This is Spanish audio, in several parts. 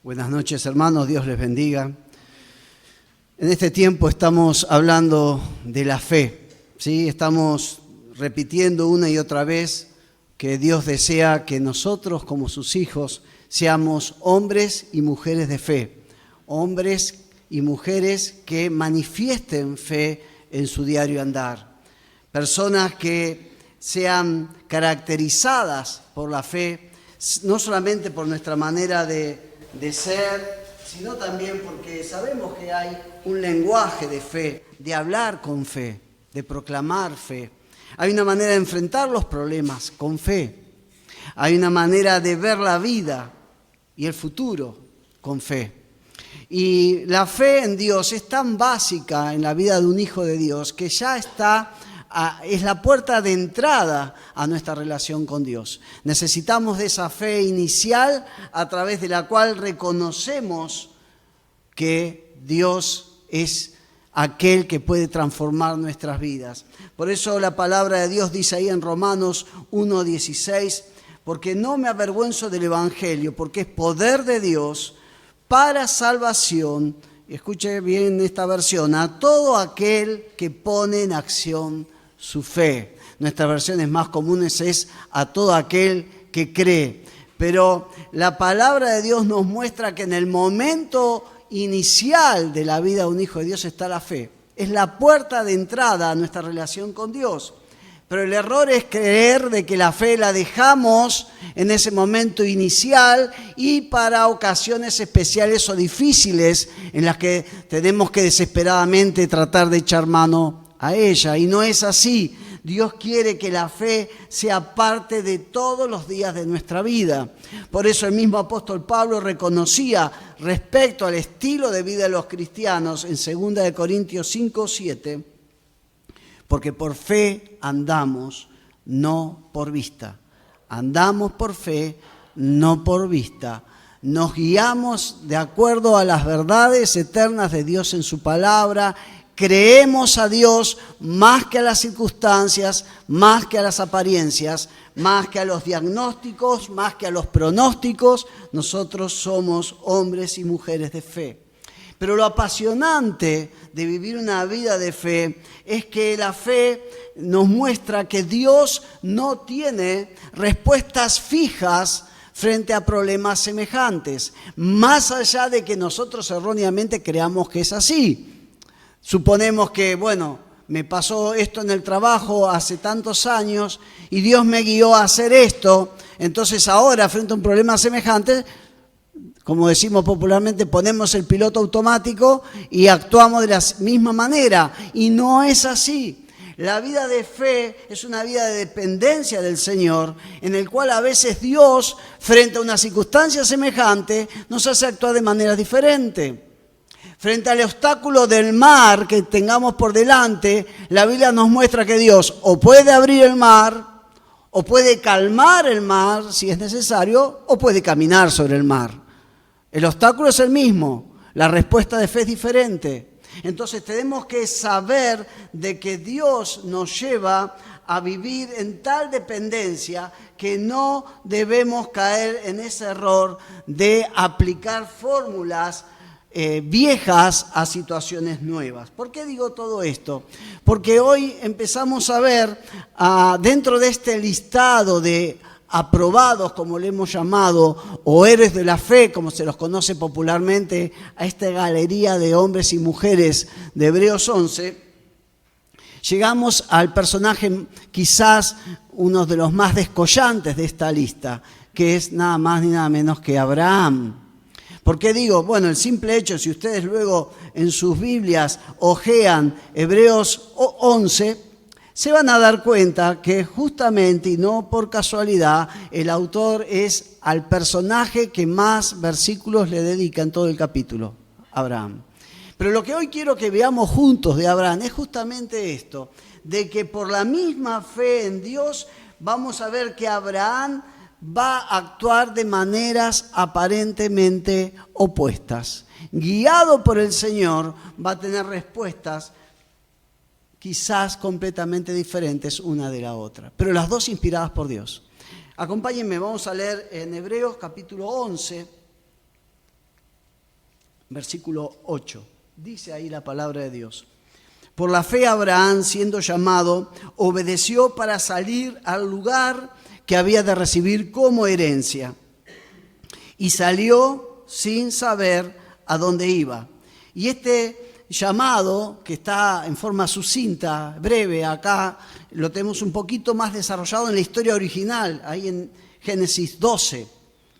Buenas noches, hermanos, Dios les bendiga. En este tiempo estamos hablando de la fe, ¿sí? Estamos repitiendo una y otra vez que Dios desea que nosotros, como sus hijos, seamos hombres y mujeres de fe, hombres y mujeres que manifiesten fe en su diario andar, personas que sean caracterizadas por la fe, no solamente por nuestra manera de ser, sino también porque sabemos que hay un lenguaje de fe, de hablar con fe, de proclamar fe. Hay una manera de enfrentar los problemas con fe. Hay una manera de ver la vida y el futuro con fe. Y la fe en Dios es tan básica en la vida de un hijo de Dios que ya es la puerta de entrada a nuestra relación con Dios. Necesitamos de esa fe inicial a través de la cual reconocemos que Dios es aquel que puede transformar nuestras vidas. Por eso la palabra de Dios dice ahí en Romanos 1:16, porque no me avergüenzo del Evangelio, porque es poder de Dios para salvación, y escuche bien esta versión, a todo aquel que pone en acción su fe. Nuestras versiones más comunes es a todo aquel que cree. Pero la palabra de Dios nos muestra que en el momento inicial de la vida de un hijo de Dios está la fe. Es la puerta de entrada a nuestra relación con Dios. Pero el error es creer de que la fe la dejamos en ese momento inicial y para ocasiones especiales o difíciles en las que tenemos que desesperadamente tratar de echar mano a ella. Y no es así. Dios quiere que la fe sea parte de todos los días de nuestra vida. Por eso el mismo apóstol Pablo reconocía respecto al estilo de vida de los cristianos en 2 Corintios 5:7, porque por fe andamos, no por vista. Andamos por fe, no por vista. Nos guiamos de acuerdo a las verdades eternas de Dios en su palabra. Creemos a Dios más que a las circunstancias, más que a las apariencias, más que a los diagnósticos, más que a los pronósticos. Nosotros somos hombres y mujeres de fe. Pero lo apasionante de vivir una vida de fe es que la fe nos muestra que Dios no tiene respuestas fijas frente a problemas semejantes, más allá de que nosotros erróneamente creamos que es así. Suponemos que, me pasó esto en el trabajo hace tantos años y Dios me guió a hacer esto, entonces ahora frente a un problema semejante, como decimos popularmente, ponemos el piloto automático y actuamos de la misma manera. Y no es así. La vida de fe es una vida de dependencia del Señor, en el cual a veces Dios, frente a una circunstancia semejante, nos hace actuar de manera diferente. Frente al obstáculo del mar que tengamos por delante, la Biblia nos muestra que Dios o puede abrir el mar, o puede calmar el mar si es necesario, o puede caminar sobre el mar. El obstáculo es el mismo, la respuesta de fe es diferente. Entonces tenemos que saber de que Dios nos lleva a vivir en tal dependencia que no debemos caer en ese error de aplicar fórmulas viejas a situaciones nuevas. ¿Por qué digo todo esto? Porque hoy empezamos a ver dentro de este listado de aprobados, como le hemos llamado, o héroes de la fe, como se los conoce popularmente, a esta galería de hombres y mujeres de Hebreos 11, llegamos al personaje quizás uno de los más descollantes de esta lista, que es nada más ni nada menos que Abraham. ¿Por qué digo? El simple hecho, si ustedes luego en sus Biblias hojean Hebreos 11, se van a dar cuenta que justamente y no por casualidad el autor es al personaje que más versículos le dedica en todo el capítulo, Abraham. Pero lo que hoy quiero que veamos juntos de Abraham es justamente esto, de que por la misma fe en Dios vamos a ver que Abraham va a actuar de maneras aparentemente opuestas. Guiado por el Señor, va a tener respuestas quizás completamente diferentes una de la otra, pero las dos inspiradas por Dios. Acompáñenme, vamos a leer en Hebreos capítulo 11, versículo 8. Dice ahí la palabra de Dios. Por la fe Abraham, siendo llamado, obedeció para salir al lugar que había de recibir como herencia. Y salió sin saber a dónde iba. Y este llamado, que está en forma sucinta, breve, acá lo tenemos un poquito más desarrollado en la historia original, ahí en Génesis 12,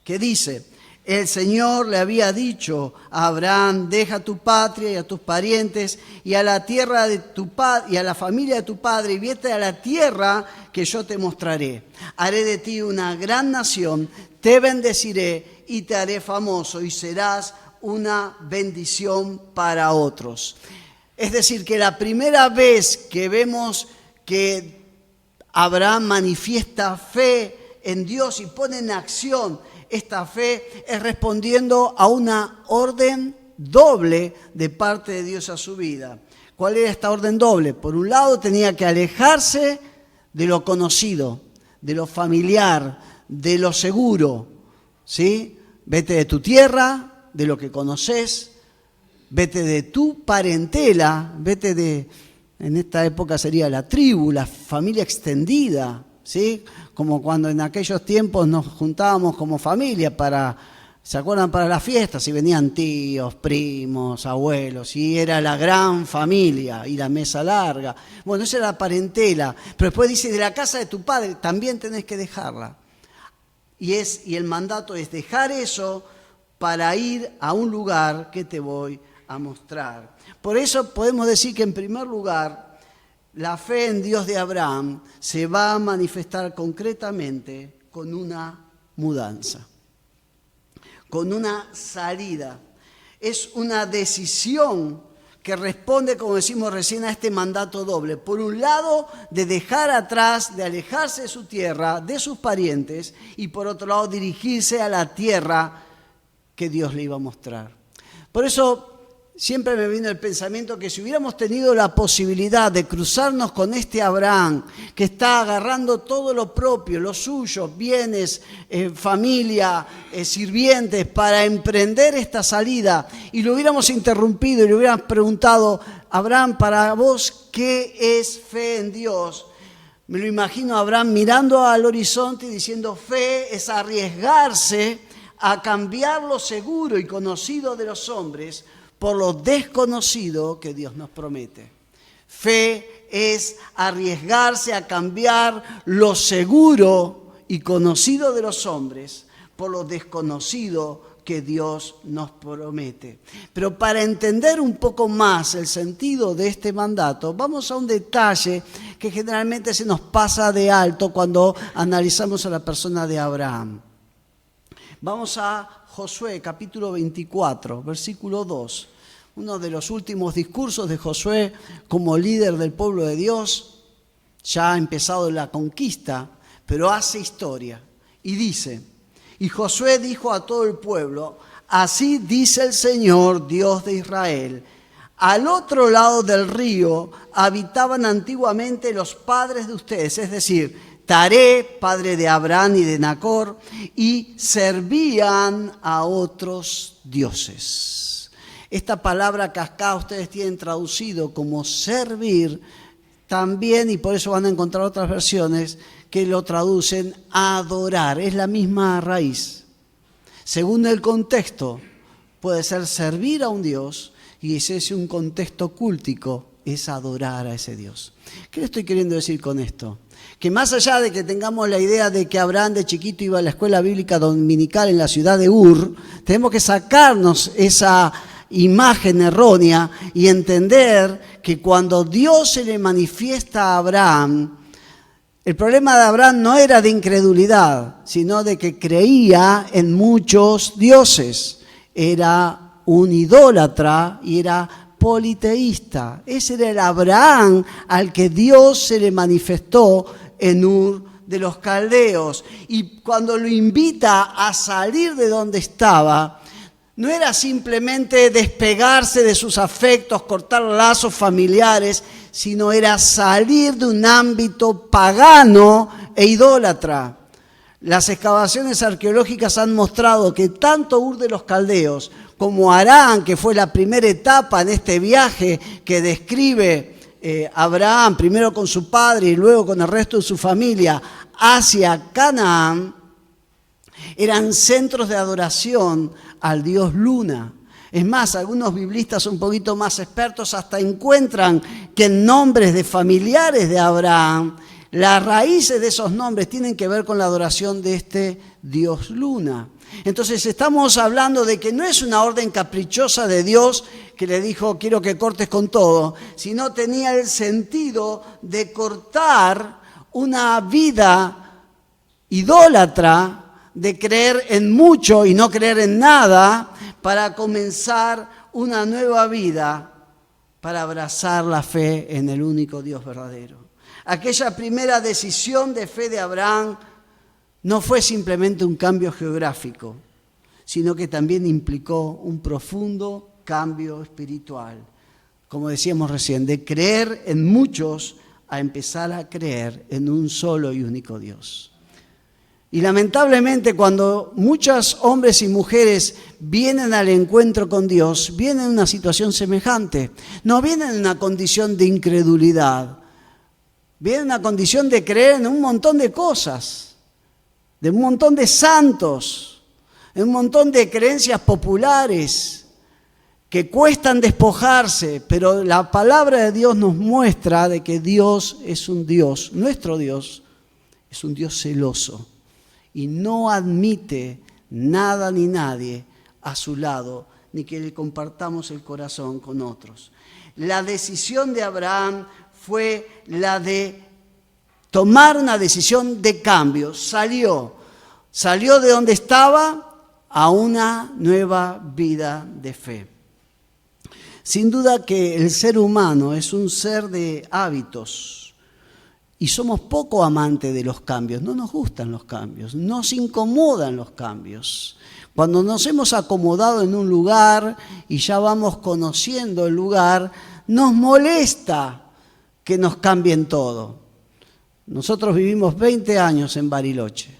que dice: el Señor le había dicho a Abraham: deja tu patria y a tus parientes y a la tierra de tu padre y a la familia de tu padre, y vete a la tierra que yo te mostraré. Haré de ti una gran nación, te bendeciré y te haré famoso, y serás una bendición para otros. Es decir, que la primera vez que vemos que Abraham manifiesta fe en Dios y pone en acción esta fe, es respondiendo a una orden doble de parte de Dios a su vida. ¿Cuál era esta orden doble? Por un lado, tenía que alejarse de lo conocido, de lo familiar, de lo seguro, ¿sí? Vete de tu tierra, de lo que conoces, vete de tu parentela, vete de, en esta época sería la tribu, la familia extendida, ¿sí? Como cuando en aquellos tiempos nos juntábamos como familia para, ¿se acuerdan? Para las fiestas, y venían tíos, primos, abuelos, y era la gran familia, y la mesa larga. Bueno, esa era la parentela, pero después dice: de la casa de tu padre también tenés que dejarla. Y el mandato es dejar eso para ir a un lugar que te voy a mostrar. Por eso podemos decir que, en primer lugar, la fe en Dios de Abraham se va a manifestar concretamente con una mudanza, con una salida. Es una decisión que responde, como decimos recién, a este mandato doble. Por un lado, de dejar atrás, de alejarse de su tierra, de sus parientes, y por otro lado, dirigirse a la tierra que Dios le iba a mostrar. Por eso siempre me vino el pensamiento que si hubiéramos tenido la posibilidad de cruzarnos con este Abraham, que está agarrando todo lo propio, lo suyo, bienes, familia, sirvientes, para emprender esta salida, y lo hubiéramos interrumpido y le hubiéramos preguntado: Abraham, para vos, ¿qué es fe en Dios? Me lo imagino a Abraham mirando al horizonte y diciendo: fe es arriesgarse a cambiar lo seguro y conocido de los hombres por lo desconocido que Dios nos promete. Fe es arriesgarse a cambiar lo seguro y conocido de los hombres por lo desconocido que Dios nos promete. Pero para entender un poco más el sentido de este mandato, vamos a un detalle que generalmente se nos pasa de alto cuando analizamos a la persona de Abraham. Vamos a Josué, capítulo 24, versículo 2. Uno de los últimos discursos de Josué como líder del pueblo de Dios. Ya ha empezado la conquista, pero hace historia. Y dice: y Josué dijo a todo el pueblo: así dice el Señor, Dios de Israel: al otro lado del río habitaban antiguamente los padres de ustedes, es decir, Taré, padre de Abraham y de Nacor, y servían a otros dioses. Esta palabra que acá ustedes tienen traducido como servir, también, y por eso van a encontrar otras versiones que lo traducen adorar, es la misma raíz. Según el contexto, puede ser servir a un Dios, y ese es un contexto cúltico, es adorar a ese Dios. ¿Qué le estoy queriendo decir con esto? Que más allá de que tengamos la idea de que Abraham de chiquito iba a la escuela bíblica dominical en la ciudad de Ur, tenemos que sacarnos esa imagen errónea y entender que cuando Dios se le manifiesta a Abraham, el problema de Abraham no era de incredulidad, sino de que creía en muchos dioses. Era un idólatra y era politeísta. Ese era el Abraham al que Dios se le manifestó en Ur de los Caldeos. Y cuando lo invita a salir de donde estaba, no era simplemente despegarse de sus afectos, cortar lazos familiares, sino era salir de un ámbito pagano e idólatra. Las excavaciones arqueológicas han mostrado que tanto Ur de los Caldeos como Harán, que fue la primera etapa en este viaje que describe Abraham, primero con su padre y luego con el resto de su familia, hacia Canaán, eran centros de adoración al dios Luna. Es más, algunos biblistas un poquito más expertos hasta encuentran que en nombres de familiares de Abraham, las raíces de esos nombres tienen que ver con la adoración de este dios Luna. Entonces estamos hablando de que no es una orden caprichosa de Dios que le dijo quiero que cortes con todo, sino tenía el sentido de cortar una vida idólatra, de creer en mucho y no creer en nada, para comenzar una nueva vida, para abrazar la fe en el único Dios verdadero. Aquella primera decisión de fe de Abraham no fue simplemente un cambio geográfico, sino que también implicó un profundo cambio espiritual. Como decíamos recién, de creer en muchos a empezar a creer en un solo y único Dios. Y lamentablemente cuando muchos hombres y mujeres vienen al encuentro con Dios, vienen en una situación semejante. No vienen en una condición de incredulidad, vienen en una condición de creer en un montón de cosas, de un montón de santos, en un montón de creencias populares que cuestan despojarse, pero la palabra de Dios nos muestra de que Dios es un Dios, nuestro Dios es un Dios celoso y no admite nada ni nadie a su lado, ni que le compartamos el corazón con otros. La decisión de Abraham fue la de tomar una decisión de cambio. Salió de donde estaba a una nueva vida de fe. Sin duda que el ser humano es un ser de hábitos y somos poco amantes de los cambios. No nos gustan los cambios, nos incomodan los cambios. Cuando nos hemos acomodado en un lugar y ya vamos conociendo el lugar, nos molesta que nos cambien todo. Nosotros vivimos 20 años en Bariloche,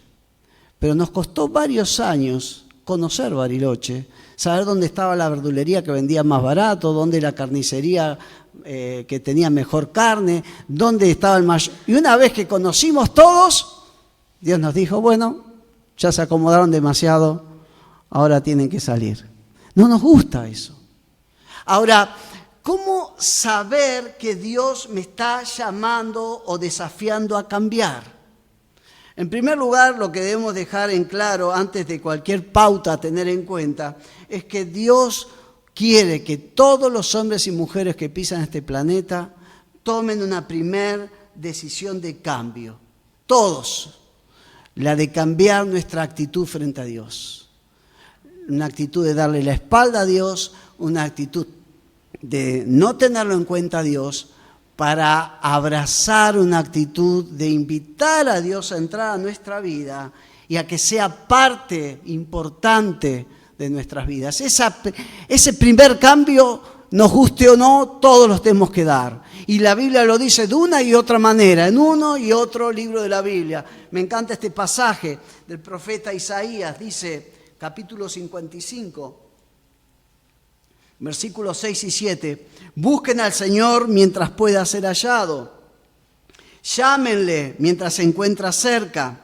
pero nos costó varios años conocer Bariloche, saber dónde estaba la verdulería que vendía más barato, dónde la carnicería que tenía mejor carne, dónde estaba el mayor. Y una vez que conocimos todos, Dios nos dijo, bueno, ya se acomodaron demasiado, ahora tienen que salir. No nos gusta eso. Ahora, ¿cómo saber que Dios me está llamando o desafiando a cambiar? En primer lugar, lo que debemos dejar en claro antes de cualquier pauta a tener en cuenta es que Dios quiere que todos los hombres y mujeres que pisan este planeta tomen una primer decisión de cambio. Todos. La de cambiar nuestra actitud frente a Dios. Una actitud de darle la espalda a Dios, una actitud de no tenerlo en cuenta a Dios, para abrazar una actitud de invitar a Dios a entrar a nuestra vida y a que sea parte importante de nuestras vidas. Ese primer cambio, nos guste o no, todos los tenemos que dar. Y la Biblia lo dice de una y otra manera, en uno y otro libro de la Biblia. Me encanta este pasaje del profeta Isaías, dice, capítulo 55, versículos 6 y 7, busquen al Señor mientras pueda ser hallado, llámenle mientras se encuentra cerca,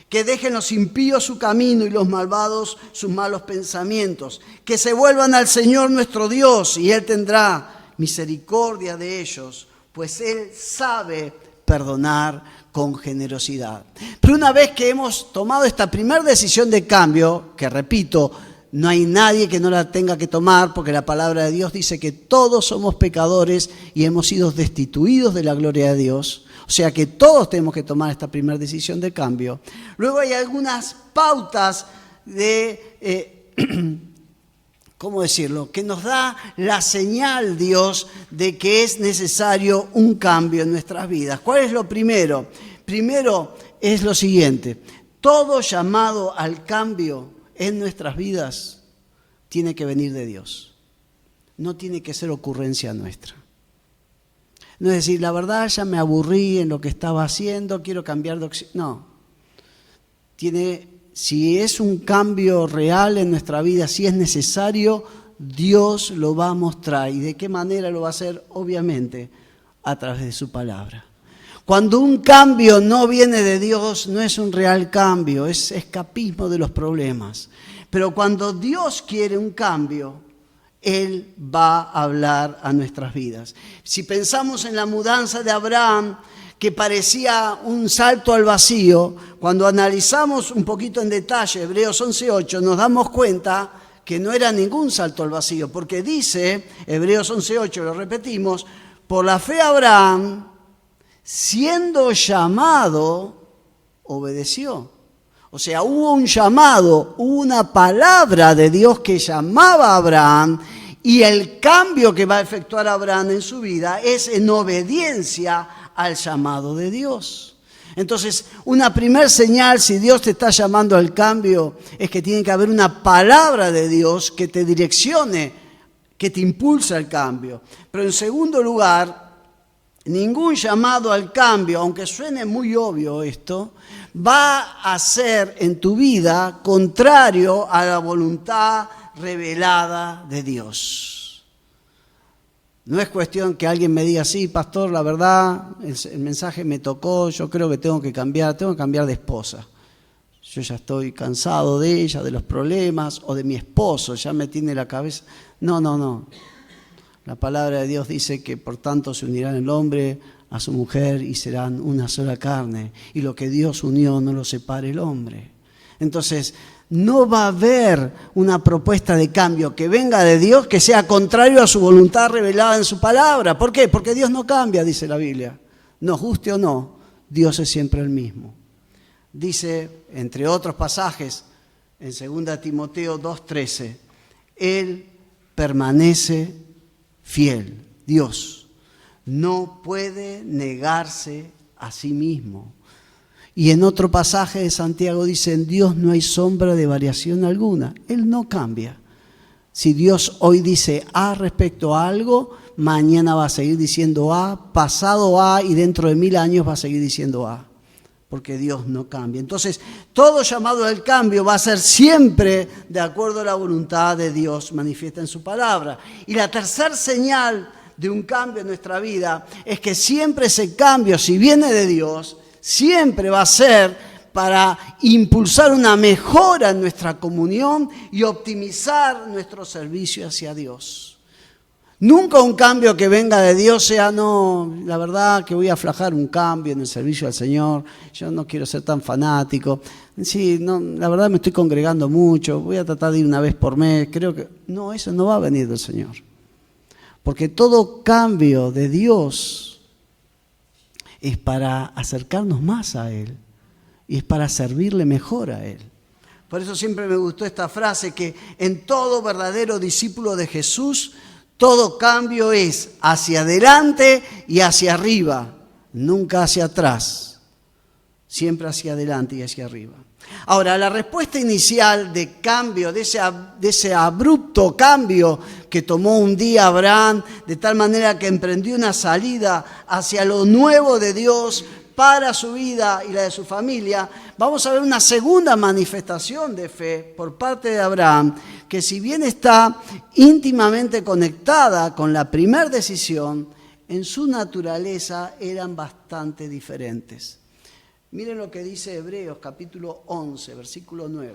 que dejen los impíos su camino y los malvados sus malos pensamientos, que se vuelvan al Señor nuestro Dios y Él tendrá misericordia de ellos, pues Él sabe perdonar con generosidad. Pero una vez que hemos tomado esta primera decisión de cambio, que repito, no hay nadie que no la tenga que tomar, porque la palabra de Dios dice que todos somos pecadores y hemos sido destituidos de la gloria de Dios. O sea que todos tenemos que tomar esta primera decisión de cambio. Luego hay algunas pautas de, ¿cómo decirlo?, que nos da la señal Dios de que es necesario un cambio en nuestras vidas. ¿Cuál es lo primero? Primero es lo siguiente: todo llamado al cambio en nuestras vidas tiene que venir de Dios. No tiene que ser ocurrencia nuestra. No es decir, la verdad ya me aburrí en lo que estaba haciendo, quiero cambiar de opción. No. si es un cambio real en nuestra vida, si es necesario, Dios lo va a mostrar. ¿Y de qué manera lo va a hacer? Obviamente, a través de su palabra. Cuando un cambio no viene de Dios, no es un real cambio, es escapismo de los problemas. Pero cuando Dios quiere un cambio, Él va a hablar a nuestras vidas. Si pensamos en la mudanza de Abraham, que parecía un salto al vacío, cuando analizamos un poquito en detalle Hebreos 11:8, nos damos cuenta que no era ningún salto al vacío, porque dice, Hebreos 11:8, lo repetimos, por la fe Abraham, siendo llamado, obedeció. O sea, hubo un llamado, una palabra de Dios que llamaba a Abraham, y el cambio que va a efectuar Abraham en su vida es en obediencia al llamado de Dios. Entonces, una primer señal, si Dios te está llamando al cambio, es que tiene que haber una palabra de Dios que te direccione, que te impulse al cambio. Pero en segundo lugar, ningún llamado al cambio, aunque suene muy obvio esto, va a ser en tu vida contrario a la voluntad revelada de Dios. No es cuestión que alguien me diga, sí, pastor, la verdad, el mensaje me tocó, yo creo que tengo que cambiar de esposa. Yo ya estoy cansado de ella, de los problemas, o de mi esposo, ya me tiene la cabeza. No. La palabra de Dios dice que por tanto se unirán el hombre a su mujer y serán una sola carne. Y lo que Dios unió no lo separe el hombre. Entonces, no va a haber una propuesta de cambio que venga de Dios que sea contrario a su voluntad revelada en su palabra. ¿Por qué? Porque Dios no cambia, dice la Biblia. Nos guste o no, Dios es siempre el mismo. Dice, entre otros pasajes, en 2 Timoteo 2:13, Él permanece fiel. Dios no puede negarse a sí mismo. Y en otro pasaje de Santiago dice, en Dios no hay sombra de variación alguna. Él no cambia. Si Dios hoy dice A respecto a algo, mañana va a seguir diciendo A, pasado A y dentro de 1000 años va a seguir diciendo A. Porque Dios no cambia. Entonces, todo llamado al cambio va a ser siempre de acuerdo a la voluntad de Dios manifiesta en su palabra. Y la tercera señal de un cambio en nuestra vida es que siempre ese cambio, si viene de Dios, siempre va a ser para impulsar una mejora en nuestra comunión y optimizar nuestro servicio hacia Dios. Nunca un cambio que venga de Dios sea, no, la verdad que voy a aflojar un cambio en el servicio al Señor, yo no quiero ser tan fanático, sí, no, la verdad me estoy congregando mucho, voy a tratar de ir una vez por mes, creo que... No, eso no va a venir del Señor. Porque todo cambio de Dios es para acercarnos más a Él y es para servirle mejor a Él. Por eso siempre me gustó esta frase que en todo verdadero discípulo de Jesús, todo cambio es hacia adelante y hacia arriba, nunca hacia atrás, siempre hacia adelante y hacia arriba. Ahora, la respuesta inicial de cambio, de ese abrupto cambio que tomó un día Abraham, de tal manera que emprendió una salida hacia lo nuevo de Dios para su vida y la de su familia, vamos a ver una segunda manifestación de fe por parte de Abraham, que si bien está íntimamente conectada con la primera decisión, en su naturaleza eran bastante diferentes. Miren lo que dice Hebreos capítulo 11, versículo 9.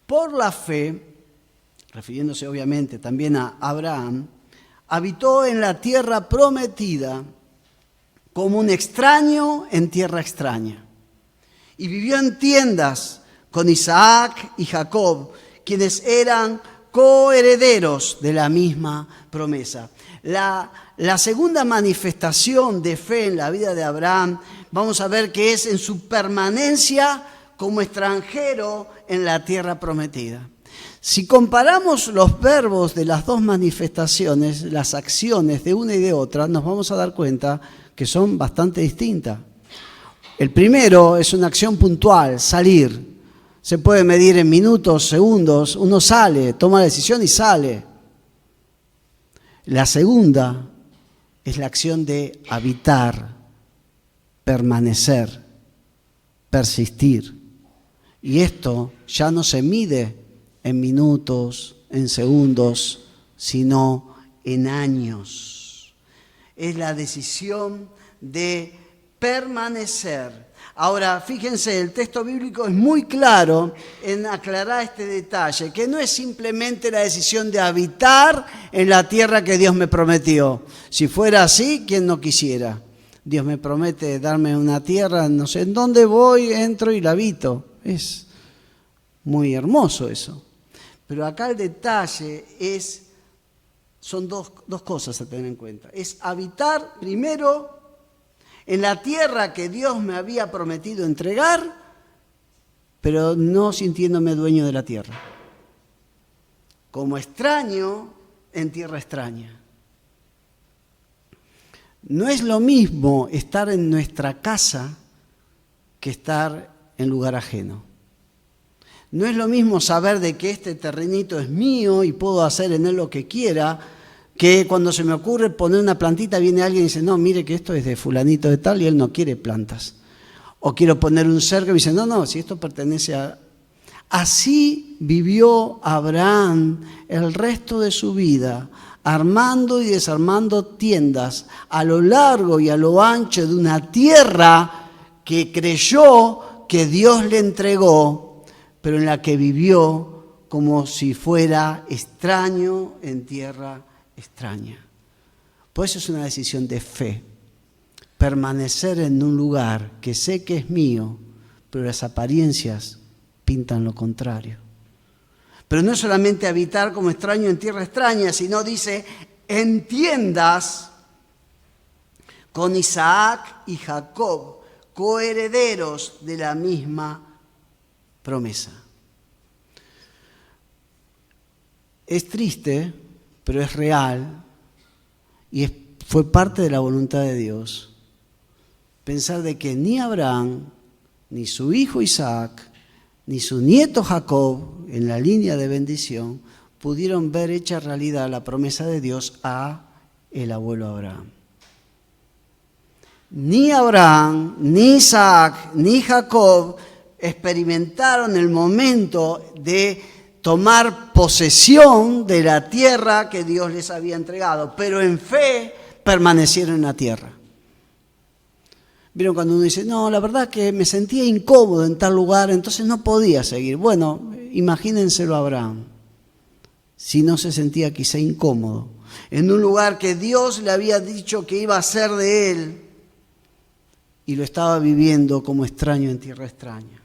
Por la fe, refiriéndose obviamente también a Abraham, habitó en la tierra prometida como un extraño en tierra extraña. Y vivió en tiendas con Isaac y Jacob, quienes eran coherederos de la misma promesa. La segunda manifestación de fe en la vida de Abraham, vamos a ver que es en su permanencia como extranjero en la tierra prometida. Si comparamos los verbos de las dos manifestaciones, las acciones de una y de otra, nos vamos a dar cuenta que son bastante distintas. El primero es una acción puntual, salir. Se puede medir en minutos, segundos, uno sale, toma la decisión y sale. La segunda es la acción de habitar, permanecer. persistir. Y esto ya no se mide en minutos, en segundos, sino en años. Es la decisión de permanecer. Ahora, fíjense, el texto bíblico es muy claro en aclarar este detalle, que no es simplemente la decisión de habitar en la tierra que Dios me prometió. Si fuera así, ¿quién no quisiera? Dios me promete darme una tierra, no sé en dónde voy, entro y la habito. Es muy hermoso eso. Pero acá el detalle son dos cosas a tener en cuenta. Es habitar primero en la tierra que Dios me había prometido entregar, pero no sintiéndome dueño de la tierra. Como extraño en tierra extraña. No es lo mismo estar en nuestra casa que estar en lugar ajeno. No es lo mismo saber de que este terrenito es mío y puedo hacer en él lo que quiera, que cuando se me ocurre poner una plantita viene alguien y dice, no, mire que esto es de fulanito de tal y él no quiere plantas. O quiero poner un cerco y me dice, no, si esto pertenece a... Así vivió Abraham el resto de su vida, armando y desarmando tiendas a lo largo y a lo ancho de una tierra que creyó que Dios le entregó, pero en la que vivió como si fuera extraño en tierra extraña. Por eso es una decisión de fe. Permanecer en un lugar que sé que es mío, pero las apariencias pintan lo contrario. Pero no es solamente habitar como extraño en tierra extraña, sino dice, en tiendas con Isaac y Jacob, coherederos de la misma promesa. Es triste, pero es real y fue parte de la voluntad de Dios. Pensar de que ni Abraham, ni su hijo Isaac, ni su nieto Jacob, en la línea de bendición, pudieron ver hecha realidad la promesa de Dios a el abuelo Abraham. Ni Abraham, ni Isaac, ni Jacob experimentaron el momento de tomar posesión de la tierra que Dios les había entregado, pero en fe permanecieron en la tierra. ¿Vieron cuando uno dice, no, la verdad que me sentía incómodo en tal lugar, entonces no podía seguir? Bueno, imagínenselo a Abraham, si no se sentía quizá incómodo, en un lugar que Dios le había dicho que iba a ser de él, y lo estaba viviendo como extraño en tierra extraña.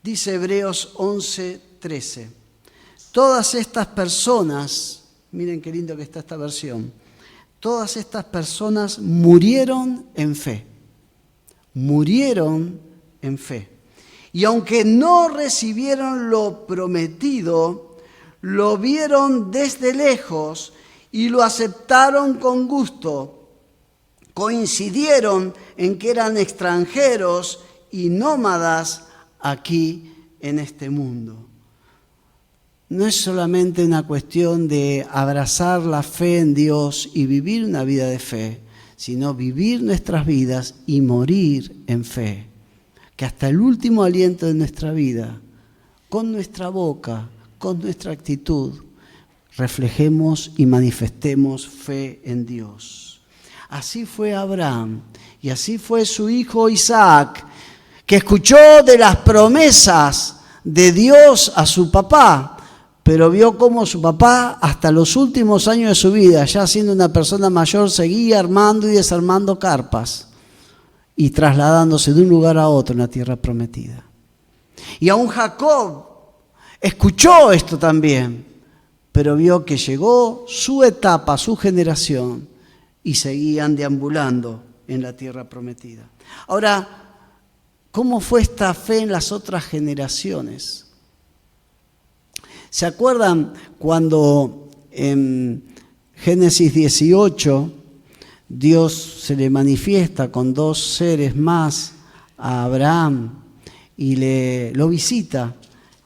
Dice Hebreos 11:13, todas estas personas, miren qué lindo que está esta versión, todas estas personas murieron en fe. Murieron en fe. Y aunque no recibieron lo prometido, lo vieron desde lejos y lo aceptaron con gusto. Coincidieron en que eran extranjeros y nómadas aquí en este mundo. No es solamente una cuestión de abrazar la fe en Dios y vivir una vida de fe, sino vivir nuestras vidas y morir en fe. Que hasta el último aliento de nuestra vida, con nuestra boca, con nuestra actitud, reflejemos y manifestemos fe en Dios. Así fue Abraham y así fue su hijo Isaac, que escuchó de las promesas de Dios a su papá, pero vio cómo su papá, hasta los últimos años de su vida, ya siendo una persona mayor, seguía armando y desarmando carpas y trasladándose de un lugar a otro en la tierra prometida. Y aún Jacob escuchó esto también, pero vio que llegó su etapa, su generación, y seguían deambulando en la tierra prometida. Ahora, ¿cómo fue esta fe en las otras generaciones? ¿Se acuerdan cuando en Génesis 18 Dios se le manifiesta con dos seres más a Abraham y lo visita?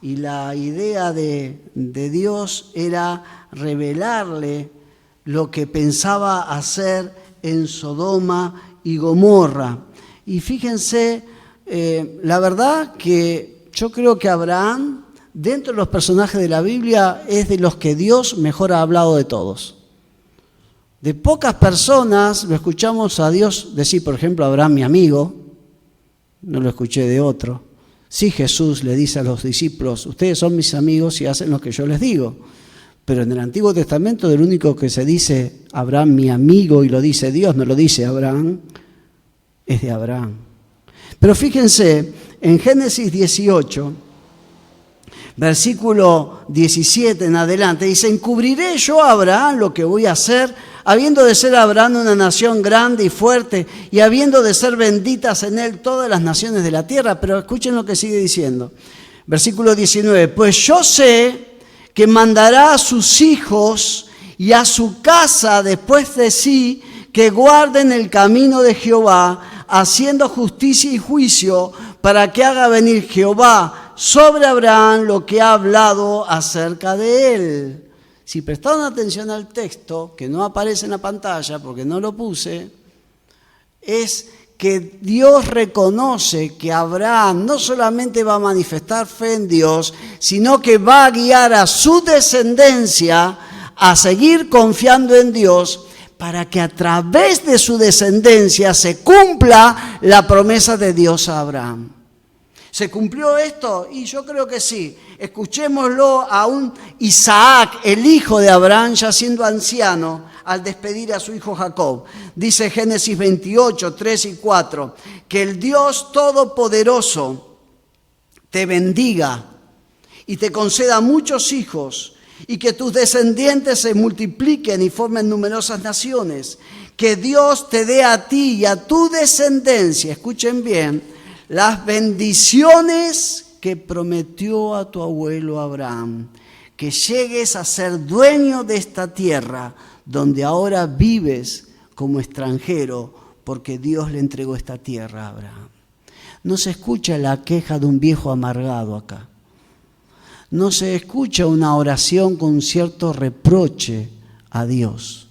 Y la idea de Dios era revelarle lo que pensaba hacer en Sodoma y Gomorra. Y fíjense la verdad que yo creo que Abraham, dentro de los personajes de la Biblia, es de los que Dios mejor ha hablado de todos. De pocas personas lo escuchamos a Dios decir, por ejemplo, Abraham, mi amigo, no lo escuché de otro. Sí, Jesús le dice a los discípulos, ustedes son mis amigos y hacen lo que yo les digo. Pero en el Antiguo Testamento, del único que se dice Abraham, mi amigo, y lo dice Dios, no lo dice Abraham, es de Abraham. Pero fíjense, en Génesis 18, versículo 17 en adelante, dice, encubriré yo a Abraham lo que voy a hacer, habiendo de ser Abraham una nación grande y fuerte, y habiendo de ser benditas en él todas las naciones de la tierra. Pero escuchen lo que sigue diciendo. Versículo 19, pues yo sé que mandará a sus hijos y a su casa después de sí, que guarden el camino de Jehová, haciendo justicia y juicio, para que haga venir Jehová sobre Abraham lo que ha hablado acerca de él. Si prestaron atención al texto, que no aparece en la pantalla porque no lo puse, es que Dios reconoce que Abraham no solamente va a manifestar fe en Dios, sino que va a guiar a su descendencia a seguir confiando en Dios, para que a través de su descendencia se cumpla la promesa de Dios a Abraham. ¿Se cumplió esto? Y yo creo que sí. Escuchémoslo a un Isaac, el hijo de Abraham, ya siendo anciano, al despedir a su hijo Jacob. Dice Génesis 28, 3 y 4, que el Dios Todopoderoso te bendiga y te conceda muchos hijos, y que tus descendientes se multipliquen y formen numerosas naciones. Que Dios te dé a ti y a tu descendencia, escuchen bien, las bendiciones que prometió a tu abuelo Abraham, que llegues a ser dueño de esta tierra donde ahora vives como extranjero, porque Dios le entregó esta tierra a Abraham. No se escucha la queja de un viejo amargado acá. No se escucha una oración con cierto reproche a Dios.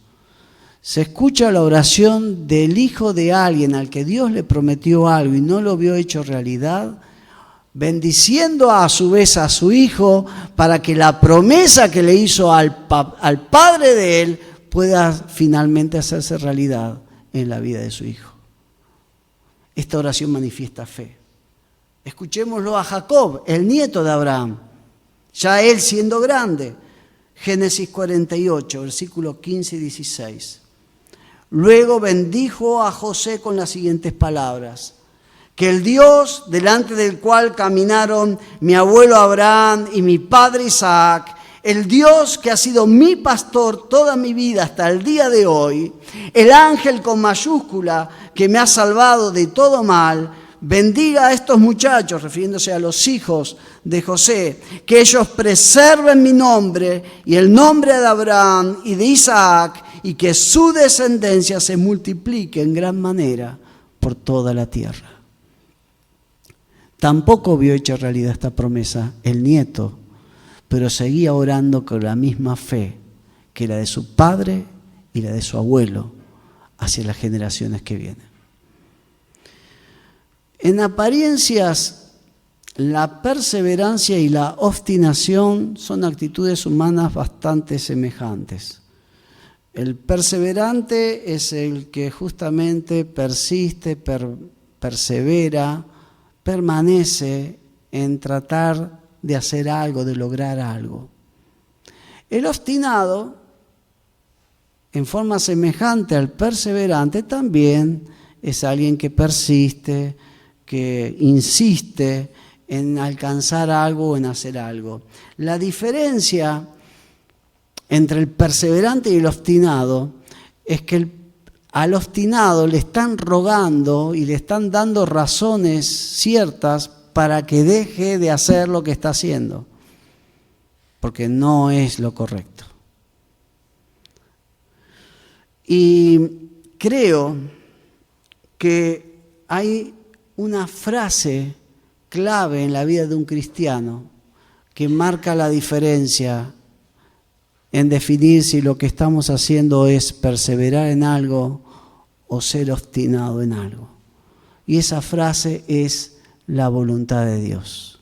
Se escucha la oración del hijo de alguien al que Dios le prometió algo y no lo vio hecho realidad, bendiciendo a su vez a su hijo para que la promesa que le hizo al padre de él pueda finalmente hacerse realidad en la vida de su hijo. Esta oración manifiesta fe. Escuchémoslo a Jacob, el nieto de Abraham, ya él siendo grande. Génesis 48, versículos 15 y 16. Luego bendijo a José con las siguientes palabras: que el Dios delante del cual caminaron mi abuelo Abraham y mi padre Isaac, el Dios que ha sido mi pastor toda mi vida hasta el día de hoy, el ángel con mayúscula que me ha salvado de todo mal, bendiga a estos muchachos, refiriéndose a los hijos de José, que ellos preserven mi nombre y el nombre de Abraham y de Isaac, y que su descendencia se multiplique en gran manera por toda la tierra. Tampoco vio hecha realidad esta promesa el nieto, pero seguía orando con la misma fe que la de su padre y la de su abuelo hacia las generaciones que vienen. En apariencias, la perseverancia y la obstinación son actitudes humanas bastante semejantes. El perseverante es el que justamente persiste, persevera, permanece en tratar de hacer algo, de lograr algo. El obstinado, en forma semejante al perseverante, también es alguien que persiste, que insiste en alcanzar algo o en hacer algo. La diferencia entre el perseverante y el obstinado es que al obstinado le están rogando y le están dando razones ciertas para que deje de hacer lo que está haciendo, porque no es lo correcto. Y creo que hay una frase clave en la vida de un cristiano que marca la diferencia en definir si lo que estamos haciendo es perseverar en algo o ser obstinado en algo. Y esa frase es: la voluntad de Dios.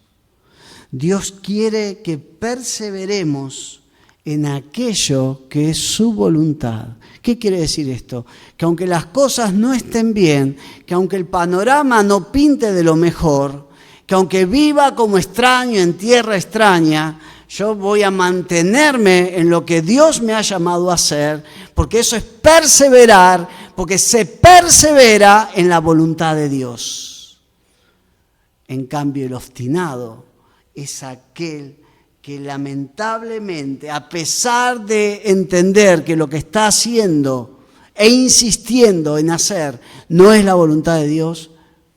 Dios quiere que perseveremos en aquello que es su voluntad. ¿Qué quiere decir esto? Que aunque las cosas no estén bien, que aunque el panorama no pinte de lo mejor, que aunque viva como extraño en tierra extraña, yo voy a mantenerme en lo que Dios me ha llamado a hacer, porque eso es perseverar, porque se persevera en la voluntad de Dios. En cambio, el obstinado es aquel que lamentablemente, a pesar de entender que lo que está haciendo e insistiendo en hacer no es la voluntad de Dios,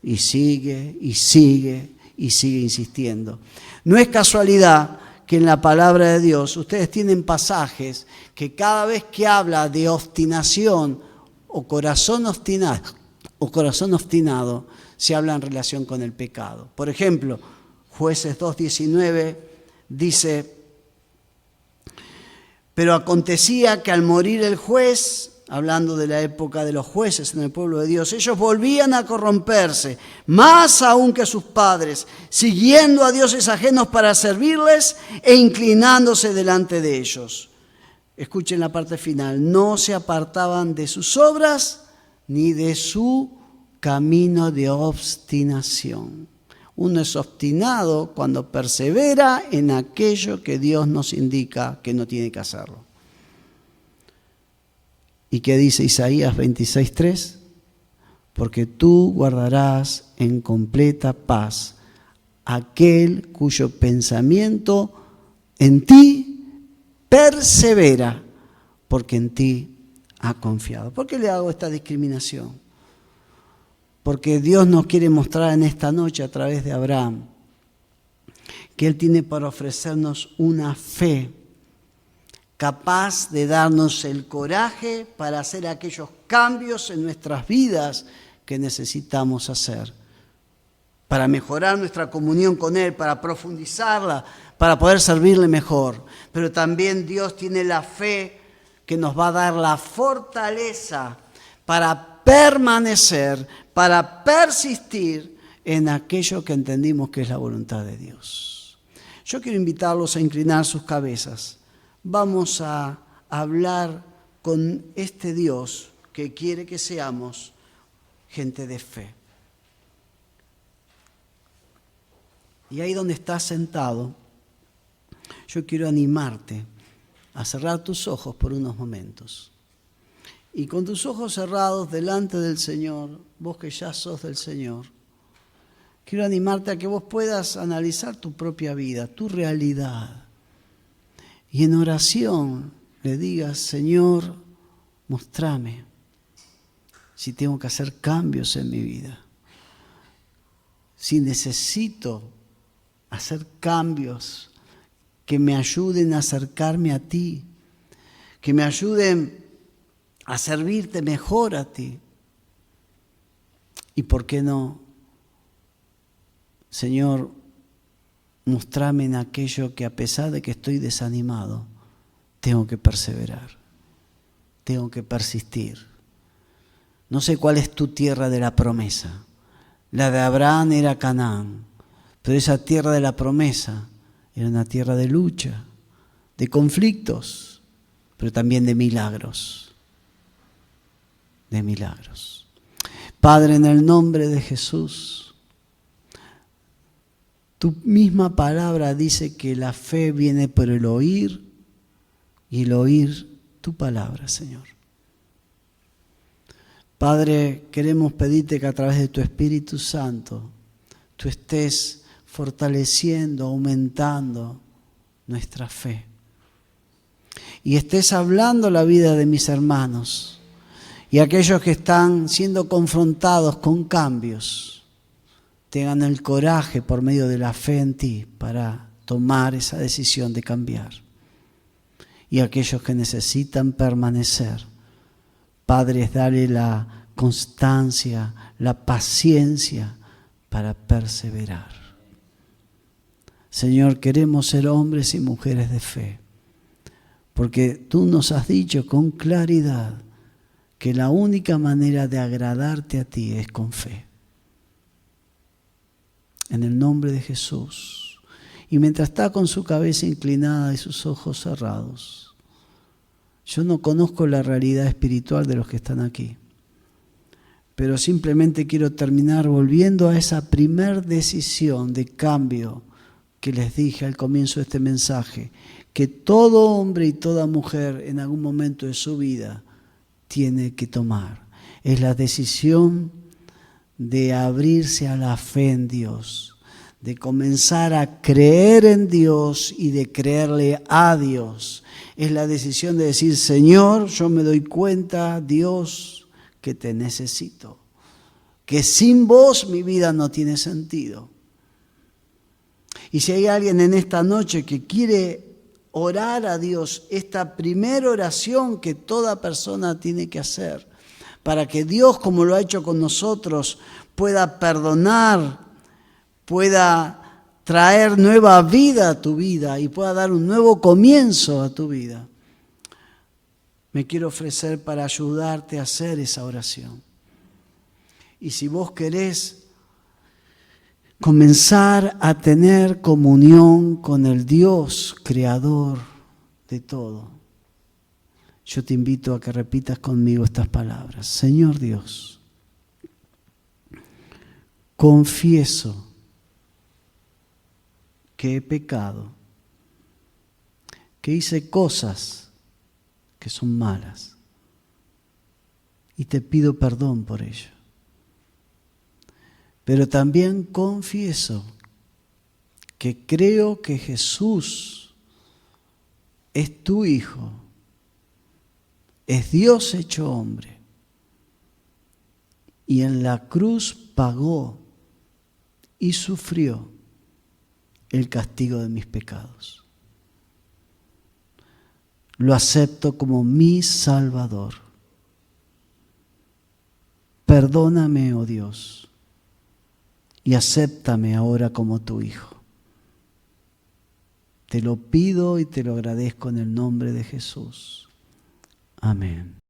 y sigue, y sigue, y sigue insistiendo. No es casualidad que en la palabra de Dios ustedes tienen pasajes que cada vez que habla de obstinación o corazón obstinado, se habla en relación con el pecado. Por ejemplo, Jueces 2:19 dice: pero acontecía que al morir el juez, hablando de la época de los jueces en el pueblo de Dios, ellos volvían a corromperse, más aún que sus padres, siguiendo a dioses ajenos para servirles e inclinándose delante de ellos. Escuchen la parte final: no se apartaban de sus obras ni de su camino de obstinación. Uno es obstinado cuando persevera en aquello que Dios nos indica que no tiene que hacerlo. ¿Y qué dice Isaías 26:3? Porque tú guardarás en completa paz aquel cuyo pensamiento en ti persevera, porque en ti ha confiado. ¿Por qué le hago esta discriminación? Porque Dios nos quiere mostrar en esta noche a través de Abraham que Él tiene para ofrecernos una fe capaz de darnos el coraje para hacer aquellos cambios en nuestras vidas que necesitamos hacer, para mejorar nuestra comunión con Él, para profundizarla, para poder servirle mejor. Pero también Dios tiene la fe que nos va a dar la fortaleza para permanecer, para persistir en aquello que entendimos que es la voluntad de Dios. Yo quiero invitarlos a inclinar sus cabezas. Vamos a hablar con este Dios que quiere que seamos gente de fe. Y ahí donde estás sentado, yo quiero animarte a cerrar tus ojos por unos momentos. Y con tus ojos cerrados delante del Señor, vos que ya sos del Señor, quiero animarte a que vos puedas analizar tu propia vida, tu realidad. Y en oración le digas: Señor, mostrame si tengo que hacer cambios en mi vida, si necesito hacer cambios que me ayuden a acercarme a ti, que me ayuden a servirte mejor a ti. Y por qué no, Señor, mostrame en aquello que a pesar de que estoy desanimado, tengo que perseverar, tengo que persistir. No sé cuál es tu tierra de la promesa. La de Abraham era Canaán, pero esa tierra de la promesa era una tierra de lucha, de conflictos, pero también de milagros. De milagros. Padre, en el nombre de Jesús, tu misma palabra dice que la fe viene por el oír y el oír tu palabra, Señor. Padre, queremos pedirte que a través de tu Espíritu Santo tú estés fortaleciendo, aumentando nuestra fe y estés hablando la vida de mis hermanos y aquellos que están siendo confrontados con cambios tengan el coraje por medio de la fe en ti para tomar esa decisión de cambiar. Y aquellos que necesitan permanecer, Padre, dale la constancia, la paciencia para perseverar. Señor, queremos ser hombres y mujeres de fe, porque tú nos has dicho con claridad que la única manera de agradarte a ti es con fe. En el nombre de Jesús. Y mientras está con su cabeza inclinada y sus ojos cerrados, yo no conozco la realidad espiritual de los que están aquí, pero simplemente quiero terminar volviendo a esa primer decisión de cambio que les dije al comienzo de este mensaje, que todo hombre y toda mujer en algún momento de su vida tiene que tomar. Es la decisión de abrirse a la fe en Dios, de comenzar a creer en Dios y de creerle a Dios. Es la decisión de decir, Señor, yo me doy cuenta, Dios, que te necesito, que sin vos mi vida no tiene sentido. Y si hay alguien en esta noche que quiere orar a Dios, esta primera oración que toda persona tiene que hacer, para que Dios, como lo ha hecho con nosotros, pueda perdonar, pueda traer nueva vida a tu vida y pueda dar un nuevo comienzo a tu vida. Me quiero ofrecer para ayudarte a hacer esa oración. Y si vos querés comenzar a tener comunión con el Dios creador de todo, yo te invito a que repitas conmigo estas palabras. Señor Dios, confieso que he pecado, que hice cosas que son malas y te pido perdón por ello. Pero también confieso que creo que Jesús es tu Hijo, es Dios hecho hombre, y en la cruz pagó y sufrió el castigo de mis pecados. Lo acepto como mi Salvador. Perdóname, oh Dios, y acéptame ahora como tu Hijo. Te lo pido y te lo agradezco en el nombre de Jesús. Amén.